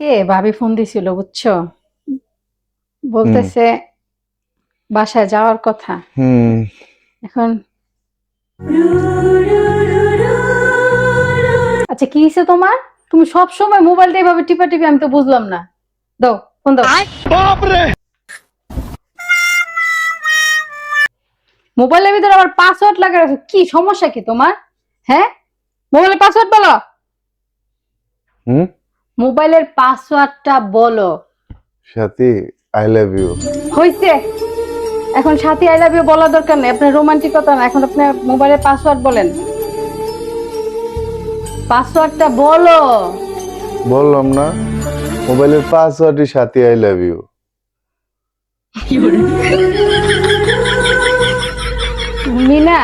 কে ভাবি ফোন দিছিল বুঝছো, হুম বলতেছে বাসায় যাওয়ার কথা। হুম এখন আচ্ছা কি হয়েছে তোমার? তুমি সব সময় মোবাইলটা এভাবে টিপা টিপি, আমি তো বুঝলাম না। দাও ফোন দাও। মোবাইলের ভিতরে আবার পাসওয়ার্ড লাগা রাখো, কি সমস্যা কি তোমার? হ্যাঁ, মোবাইলের পাসওয়ার্ড বলো। হুম মোবাইলের পাসওয়ার্ডটা বলো। সাথী, আই লাভ ইউ। হইছে, এখন সাথী আই লাভ ইউ বলা দরকার নেই, আপনার রোমান্টিকতা না, এখন আপনি মোবাইলের পাসওয়ার্ড বলেন। পাসওয়ার্ডটা বলো। বললাম না, মোবাইলের পাসওয়ার্ডই সাথী, আই লাভ ইউ। মিনা,